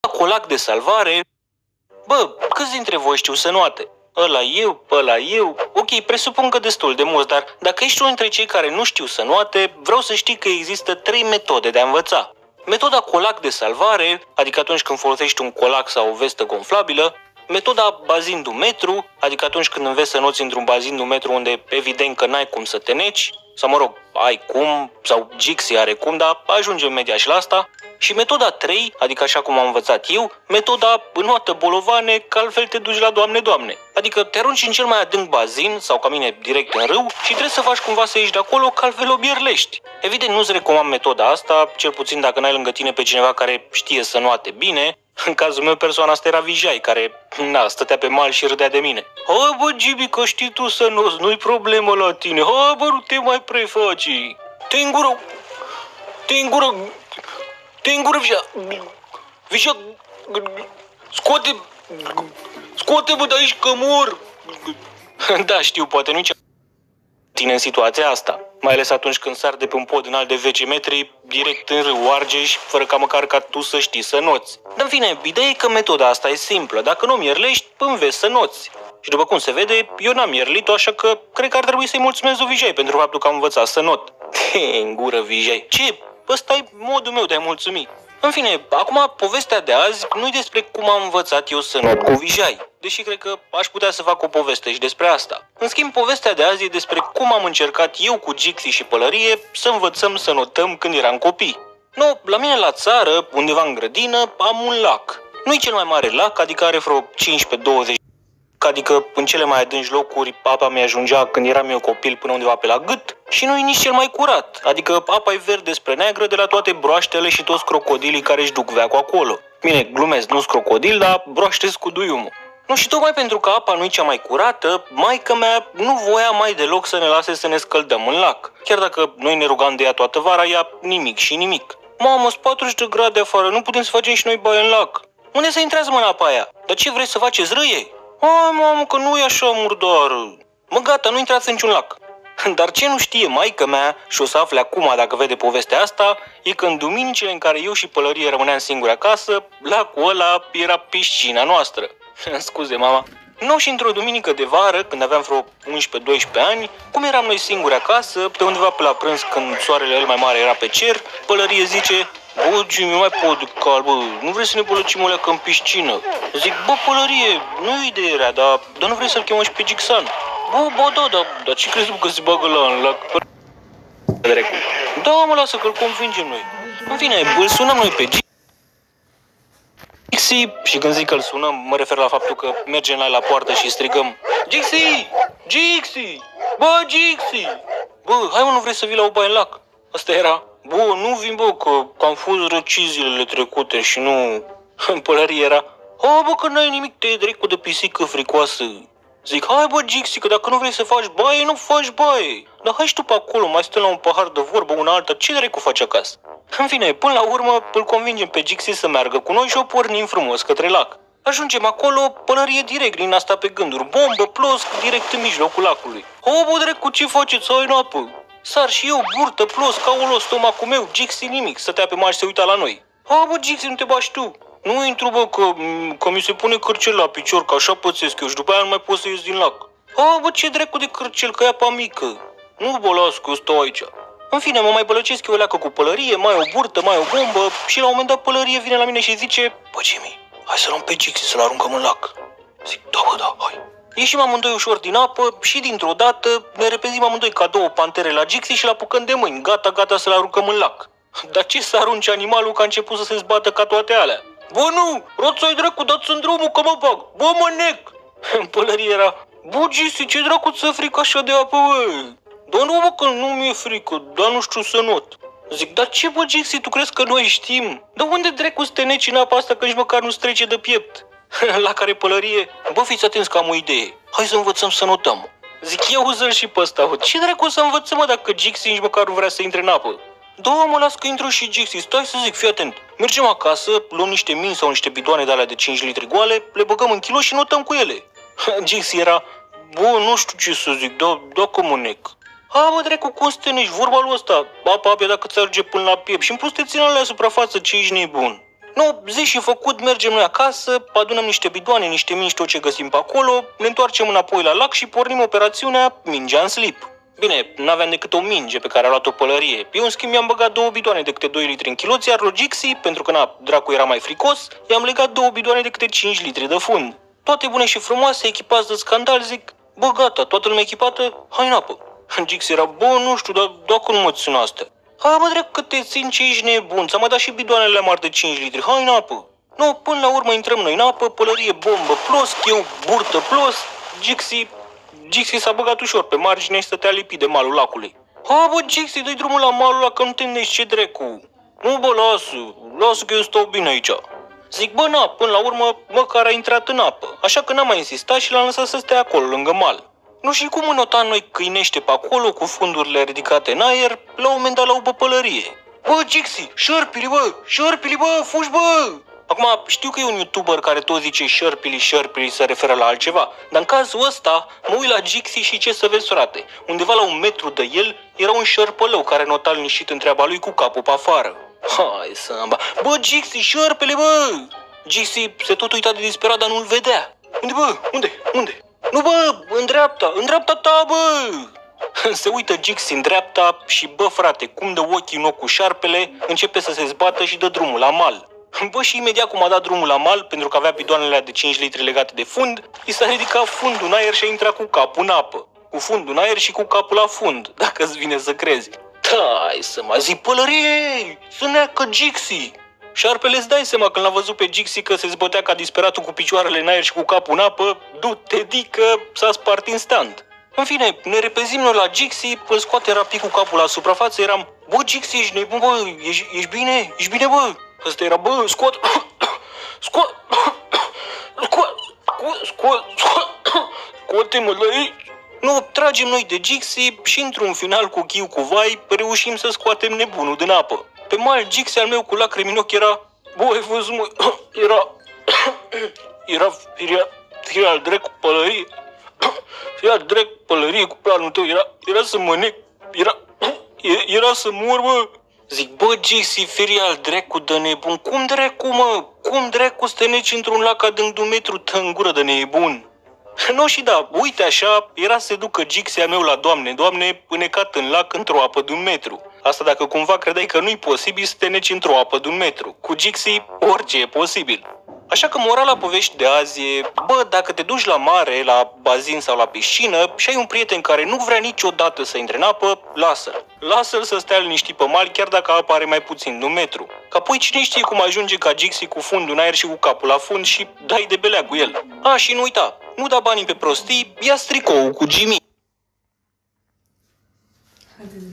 colac de salvare. Bă, câți dintre voi știu să noate? Ăla eu. Ok, presupun că destul de mulți, dar dacă ești unul dintre cei care nu știu să noate, vreau să știi că există 3 metode de a învăța. Metoda colac de salvare, adică atunci când folosești un colac sau o vestă gonflabilă. Metoda bazin de 1 metru, adică atunci când înveți să noți într-un bazin de 1 metru unde evident că n-ai cum să te neci, sau mă rog, ai cum, sau Gixi are cum, dar ajungem media și la asta. Și metoda 3, adică așa cum am învățat eu, metoda înoată bolovane, că altfel te duci la Doamne. Adică te arunci în cel mai adânc bazin, sau ca mine direct în râu, și trebuie să faci cumva să ieși de acolo, că altfel o bierlești. Evident nu-ți recomand metoda asta, cel puțin dacă n-ai lângă tine pe cineva care știe să noate bine. În cazul meu, persoana asta era Vijay, care, stătea pe mal și râdea de mine. Hai bă, Gibi, că știi tu să noți, nu-i problemă la tine. Hai bă, nu te mai prefaci. Te îngură, Vijay, scoate-mă de aici că mor. Da, știu, poate nu-i tine în situația asta, mai ales atunci când sar de pe un pod înalt de 10 metri, direct în râu Argeș, fără ca tu să știi să noți. Dar în fine, ideea e că metoda asta e simplă, dacă nu mierlești, înveți să noți. Și după cum se vede, eu n-am mierlit-o, așa că cred că ar trebui să-i mulțumesc lui Vijay pentru faptul că am învățat să not. În gură, Vijay. Ce? Ăsta e modul meu de a mulțumi. În fine, acum povestea de azi nu-i despre cum am învățat eu să not cu Vijay, deși cred că aș putea să fac o poveste și despre asta. În schimb, povestea de azi e despre cum am încercat eu cu Gixi și Pălărie să învățăm să notăm când eram copii. Nu, la mine la țară, undeva în grădină, am un lac. Nu-i cel mai mare lac, adică are vreo 15-20, adică în cele mai adânci locuri apa mi-ajungea când eram eu copil până undeva pe la gât, și nu e nici cel mai curat, adică apa e verde spre neagră de la toate broaștele și toți crocodilii care își duc veacul acolo. Bine, glumesc, nu-s crocodil, dar broaște cu duiumul. Nu, și tocmai pentru că apa nu e cea mai curată, maică mea nu voia mai deloc să ne lase să ne scăldăm în lac. Chiar dacă noi ne rugam de ea toată vara, ea nimic și nimic. Mamă, 40 de grade afară, nu putem să facem și noi baie în lac. Unde să intrați mă în apa aia? Dar ce vreți să faceți râie? Hai, mamă, că nu e așa murdară. Mă, gata, nu intrați în niciun lac. Dar ce nu știe maică mea, și o să afle acum dacă vede povestea asta, e că în duminicile în care eu și Pălărie rămâneam singuri acasă, lacul ăla era piscina noastră. Scuze, mama. Nu, și într-o duminică de vară, când aveam vreo 11-12 ani, cum eram noi singuri acasă, pe undeva pe la prânz, când soarele el mai mare era pe cer, Pălărie zice: bă, Jimmy, mai pot de cal, bă, nu vrei să ne bălăcim o leacă în piscină? Zic: bă, Pălărie, nu e idee rea, dar nu vrei să-l chemăm și pe Gixan? Bă, dar ce crezi că se bagă la în lac? Da, mă, lasă că-l convingem noi. În fine, îl sunăm noi pe Gixi, și când zic că îl sunăm, mă refer la faptul că mergem la poartă și strigăm: Gixi! Gixi! Bă, Gixi! Bă, hai mă, nu vrei să vii la o baie în lac? Asta era: bă, nu vin, bă, că am fost răcit zilele trecute și nu... În Pălărie era: hai, bă, că n-ai nimic, te-ai drept de pisică fricoasă. Zic: hai, bă, Gixi, că dacă nu vrei să faci baie, nu faci baie. Dar hai și tu pe acolo, mai stăm la un pahar de vorbă una alta, ce dracu faci acasă? În fine, până la urmă îl convingem pe Gixi să meargă cu noi și o pornim frumos către lac. Ajungem acolo, Pălărie direct din asta pe gânduri, bombă, plosc, direct în mijlocul lacului. O, bă, dracu, ce faceți? Hai în apă. Sar și eu, burtă, plosc, ca olo, stomacul meu, Gixi nimic, stătea pe mal și se uita la noi. Ha, bă, Gixi, nu te bași tu. Nu intru, bă, că mi se pune cârcel la picior, că așa pățesc eu și după aia nu mai pot să ies din lac. Ha, bă, ce dracu de cârcel, că e apa mică. Nu, bă, las, că eu stau aici. În fine, mă mai bălăcesc eu o leacă cu Pălărie, mai o burtă, mai o bombă, și la un moment dat Pălărie vine la mine și zice: bă, Jimmy, hai să luăm pe Gixi să-l aruncăm în lac. Zic: da, bă, da, hai. Ieșim amândoi ușor din apă și dintr-o dată ne repezim amândoi ca două pantere la Gixi și l-apucăm de mâini, gata să-l aruncăm în lac. Dar ce să arunce animalul, că a început să se zbată ca toate alea? Bă, nu, roțoi dracu, dați-mi drumul că mă bag, bă, mă nec. În Pălărie era: bă, Gixi, ce dracu ți-e frică așa de apă, bă? Dar nu, mă, că nu mi-e frică, dar nu știu să not. Zic: dar ce, bă, Gixi, tu crezi că noi știm? Dar unde dracu să te neci în apa asta că nici măcar nu strece de piept? La care Pălărie: bă, fiți atenți că am o idee, hai să învățăm să notăm. Zic: eu uză-l și pe ăsta, ce dracu să învățăm, mă, dacă Gixi nici măcar nu vrea să intre în apă? Da, mă, las că intru și Gixi, stai să zic, fii atent. Mergem acasă, luăm niște mini sau niște bidoane de alea de 5 litri goale, le băgăm în kilo și notăm cu ele. Gixi era: bă, nu știu ce să zic, dacă mă nec. Ha, bă, dracu, cum să te nești, vorba lui ăsta, apa abia dacă ți ajunge până la piept și în plus te ține la suprafață, ce ești nebun. Nu, zi și făcut, mergem noi acasă, adunăm niște bidoane, niște mingi, tot ce găsim pe acolo, ne întoarcem înapoi la lac și pornim operațiunea Mingea în slip. Bine, n-aveam decât o minge pe care a luat-o pălărie. Eu, în schimb, i-am băgat 2 bidoane de câte 2 litri în chiloți, iar lui Gixi, pentru că dracu era mai fricos, i-am legat 2 bidoane de câte 5 litri de fund. Toate bune și frumoase, echipați de scandal, zic, bă, gata, toată lumea echipată, hai în apă. Gixi era, bă, nu știu, dar dacă nu mă țin astea. Hai, mă, drept că te țin, ce ești nebun, ți-am mai dat și bidoanele mari de 5 litri, hai în apă. Nu, până la urmă intrăm noi în apă, pălărie, bombă, plos, eu, burtă, plos, Gixi s-a băgat ușor pe margine și stătea lipit de malul lacului. Ha, bă, Gixi, dă-i drumul la malul ăla că nu te îndești, ce drecu. Nu, bă, lasă că eu stau bine aici. Zic, bă, na, până la urmă, măcar a intrat în apă, așa că n-am mai insistat și l-am lăsat să stea acolo, lângă mal. Nu știu cum înotam noi câinește pe acolo, cu fundurile ridicate în aer, la un moment dat la o băpălărie. Bă, Gixi, șerpili, bă, fugi, bă! Acum, știu că e un youtuber care tot zice șerpili se referă la altceva, dar în cazul ăsta mă uit la Gixi și ce să vezi, frate, undeva la 1 metru de el era un șerpălău care nota liniștit în treaba lui cu capul pe afară. Hai samba, bă, Gixi, șerpele, bă! Gixi se tot uita de disperat, dar nu-l vedea. Unde, bă? Unde? Nu, bă, în dreapta ta, bă! Se uită Gixi în dreapta și, bă, frate, cum dă ochii în ochi cu șarpele, începe să se zbată și dă drumul la mal. Bă, și imediat cum a dat drumul la mal, pentru că avea bidoanele de 5 litri legate de fund, i s-a ridicat fundul în aer și a intrat cu capul în apă. Cu fundul în aer și cu capul la fund, dacă îți vine să crezi. Hai să mă zic, pălărie, să neacă Gixi! Șarpele, îți dai seama când l-a văzut pe Gixi că se zbătea ca disperatul cu picioarele în aer și cu capul în apă, du-te, dică, s-a spart instant. În fine, ne repezim noi la Gixi, îl scoate rapid cu capul la suprafață, eram, bă, Gixi, ești nebun, bă, ești bine? Ești bine, bă? Ăsta era, bă, scoate-mă de aici. Nu, tragem noi de Gixi și într-un final cu chiu cu vai, reușim să scoatem nebunul din apă. Pe mal, Gixi al meu cu lacrimi în ochi era, bă, ai văzut, mă, era firea drept pălărie. Fia drept pălărie cu planul tău, era să mă nec, era să mor, bă. Zic, bă, Gixi, ferial drecu de nebun, cum drecu, mă? Cum drecu să te neci într-un lac adânc de 1 metru în gură de nebun? Nu, și da, uite așa, era să se ducă Gixi a meu la Doamne, înecat în lac într-o apă de 1 metru. Asta dacă cumva credeai că nu-i posibil să te neci într-o apă de 1 metru. Cu Gixi, orice e posibil. Așa că morala poveștii de azi e, bă, dacă te duci la mare, la bazin sau la piscină și ai un prieten care nu vrea niciodată să intre în apă, lasă-l. Lasă-l să stea liniștit pe mal, chiar dacă apa are mai puțin de 1 metru. Că apoi cine știe cum ajunge ca Gixi cu fundul în aer și cu capul la fund și dai de belea cu el. A, și nu uita, nu da banii pe prostii, ia stricoul cu Jimmy.